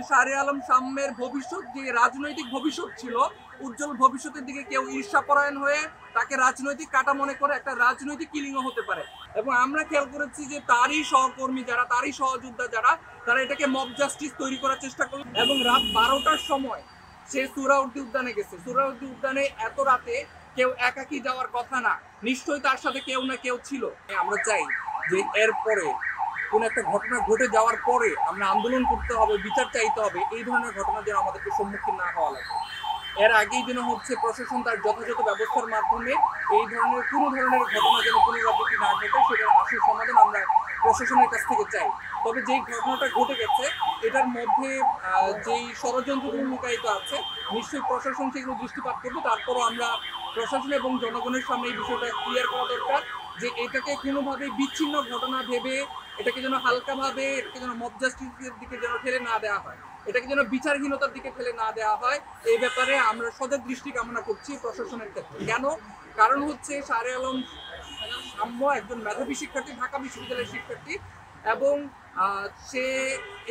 শাহরিয়ার আলম সাম্যের ভবিষ্যৎ যে রাজনৈতিক ভবিষ্যৎ ছিল, উজ্জ্বল ভবিষ্যতের দিকে কেউ ঈর্ষাপরায়ণ হয়ে তাকে রাজনৈতিক কাটা মনে করে একটা রাজনৈতিক কিলিংও হতে পারে। এবং আমরা খেয়াল করেছি যে তারই সহকর্মী যারা, তারই সহযোদ্ধা যারা, তারা এটাকে মব জাস্টিস তৈরি করার চেষ্টা করলো। এবং রাত 12টার সময় সে সুহরাওয়ার্দী উদ্যানে গেছে। সুহরাওয়ার্দী উদ্যানে এত রাতে কেউ একাকী যাওয়ার কথা না, নিশ্চয়ই তার সাথে কেউ না কেউ ছিল। আমরা চাই যে এরপরে কোন একটা ঘটনা ঘটে যাওয়ার পরে আমরা আন্দোলন করতে হবে, বিচার চাইতে হবে, এই ধরনের ঘটনা যেন আমাদেরকে সম্মুখীন না হওয়া লাগে। এর আগেই যেন প্রশাসন তার যথাযথ ব্যবস্থার মাধ্যমে এই ধরনের কোনো ধরনের ঘটনা যেন পুনরাবৃত্তি না ঘটে, সেটার আসল সমাধান আমরা প্রশাসনের কাছ থেকে চাই। তবে যেই ঘটনাটা ঘটে গেছে এটার মধ্যে যেই ষড়যন্ত্র লুকায়িত আছে, নিশ্চয়ই প্রশাসন সেগুলো দৃষ্টিপাত করবে। তারপরও আমরা প্রশাসন এবং জনগণের সামনে এই বিষয়টা ক্লিয়ার করা দরকার যে এটাকে কোনোভাবে বিচ্ছিন্ন ঘটনা ভেবে এটাকে যেন হালকাভাবে, এটাকে যেন মব জাস্টিসের দিকে যেন ঠেলে না দেওয়া হয়, এটাকে যেন বিচারহীনতার দিকে ঠেলে না দেওয়া হয়। এই ব্যাপারে আমরা সজাগ দৃষ্টি কামনা করছি প্রশাসনের ক্ষেত্রে। কেন? কারণ শাহরিয়ার আলম সাম্য একজন মেধাবী শিক্ষার্থী, ঢাকা বিশ্ববিদ্যালয়ের শিক্ষার্থী, এবং সে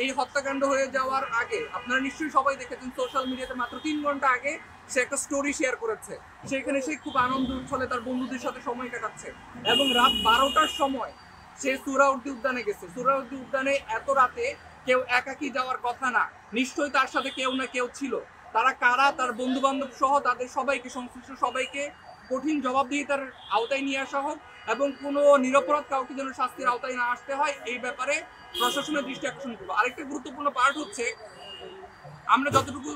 এই হত্যাকাণ্ড হয়ে যাওয়ার আগে আপনারা নিশ্চয়ই সবাই দেখেছেন সোশ্যাল মিডিয়াতে মাত্র 3 ঘন্টা আগে সে একটা স্টোরি শেয়ার করেছে। সেখানে সে খুব আনন্দ উচ্ছলে তার বন্ধুদের সাথে সময় কাটাচ্ছে। এবং রাত 12টার সময় সে সুহরাওয়ার্দী উদ্যানে গেছে। সুহরাওয়ার্দী উদ্যানে এত রাতে কেউ একাকী যাওয়ার কথা না, নিশ্চয়ই তার সাথে কেউ না কেউ ছিল। তারা কারা, তার বন্ধু বান্ধব সহ তাদের সবাইকে, সংশ্লিষ্ট সবাইকে কঠিন জবাবদিহিতার আওতায় নিয়ে আসা হোক এবং কোনো নিরপরাধ কাউকে যেন শাস্তির আওতায় না আসতে হয়, এই ব্যাপারে প্রশাসনের দৃষ্টি আকর্ষণ করবো। আরেকটা গুরুত্বপূর্ণ পার্ট আমরা যতটুকু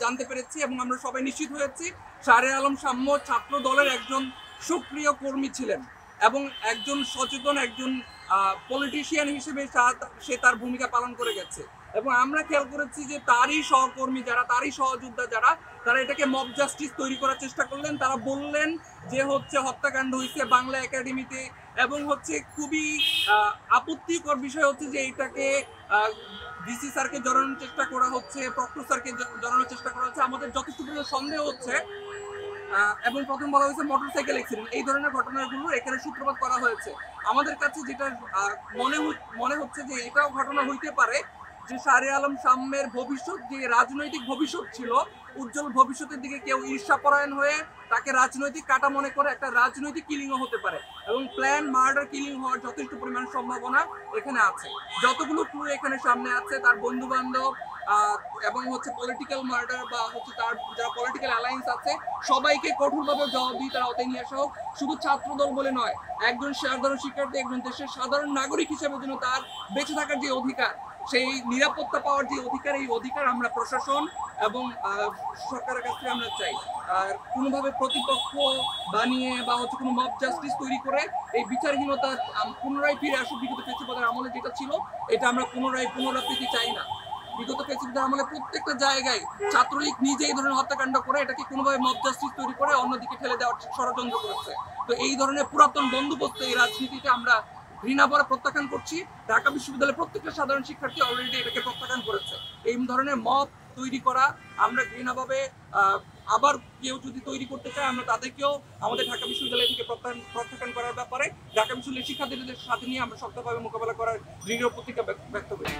জানতে পেরেছি এবং আমরা সবাই নিশ্চিত হয়েছি, শাহরিয়ার আলম সাম্য ছাত্র দলের একজন সক্রিয় কর্মী ছিলেন এবং একজন সচেতন, একজন পলিটিশিয়ান হিসেবে সে তার ভূমিকা পালন করে গেছে। এবং আমরা খেয়াল করেছি যে তারই সহকর্মী যারা, তারই সহযোদ্ধা যারা, তারা এটাকে মব জাস্টিস তৈরি করার চেষ্টা করলেন। তারা বললেন যে হত্যাকাণ্ড হয়েছে বাংলা একাডেমিতে, এবং খুবই আপত্তিকর বিষয় যে এটাকে ডিসি স্যারকে জড়ানোর চেষ্টা করা হচ্ছে, প্রক্টর স্যারকে জড়ানোর চেষ্টা করা হচ্ছে। আমাদের যথেষ্ট পরিমাণ সন্দেহ হচ্ছে। এবং প্রথম বলা হয়েছে মোটরসাইকেল অ্যাক্সিডেন্ট, এই ধরনের ঘটনাগুলো এখানে সূত্রপাত করা হয়েছে। আমাদের কাছে যেটা মনে হচ্ছে যে এটাও ঘটনা হইতে পারে যে শাহরিয়ার আলম সাম্যের ভবিষ্যৎ যে রাজনৈতিক ভবিষ্যৎ ছিল, উজ্জ্বল ভবিষ্যতের দিকে কেউ ঈর্ষাপরায়ণ হয়ে তাকে রাজনৈতিক কাটা মনে করে একটা রাজনৈতিক কিলিংও হতে পারে। এবং প্ল্যান মার্ডার কিলিং হওয়ার যথেষ্ট পরিমাণ সম্ভাবনা এখানে আছে। যতগুলো ক্লু এখানে সামনে আছে, তার বন্ধু বান্ধব এবং পলিটিক্যাল মার্ডার বা তার যারা পলিটিক্যাল অ্যালায়েন্স আছে, সবাইকে কঠোরভাবে জবাবদিহিতার আওতায় নিয়ে আসা হোক। শুধু ছাত্রদল বলে নয়, একজন সাধারণ শিক্ষার্থী, একজন দেশের সাধারণ নাগরিক হিসেবে যেন তার বেঁচে থাকার যে অধিকার, সেই নিরাপত্তা পাওয়ার যে অধিকার, এই অধিকার আমরা প্রশাসন এবং সরকারের কাছ থেকে আমরা চাই। আর কোনোভাবে প্রতিপক্ষ বানিয়ে বা কোনো মব জাস্টিস তৈরি করে এই বিচারহীনতা পুনরায় ফিরে আসুক বিগত ফেসিবাদের আমলে যেটা ছিল, এটা আমরা পুনরাবৃত্তি চাই না। বিগত ফেসিবাদের আমলে প্রত্যেকটা জায়গায় ছাত্রলীগ নিজে এই ধরনের হত্যাকাণ্ড করে এটাকে কোনোভাবে মব জাস্টিস তৈরি করে অন্যদিকে ঠেলে দেওয়ার ষড়যন্ত্র করেছে। তো এই ধরনের পুরাতন বন্দোবস্ত এই রাজনীতিতে আমরা ঘৃণা ভরে প্রত্যাখ্যান করছি। ঢাকা বিশ্ববিদ্যালয়ের প্রত্যেকটা সাধারণ শিক্ষার্থী অলরেডি এটাকে প্রত্যাখ্যান করেছে। এই ধরনের মব তৈরি করা আমরা ঘৃণাভাবে, আবার কেউ যদি তৈরি করতে চায় আমরা তাদেরকেও আমাদের ঢাকা বিশ্ববিদ্যালয় থেকে প্রত্যাখ্যান করার ব্যাপারে ঢাকা বিশ্ববিদ্যালয়ের শিক্ষার্থীদের সাথে নিয়ে আমরা শক্তভাবে মোকাবেলা করার দৃঢ় প্রতিজ্ঞা ব্যক্ত করি।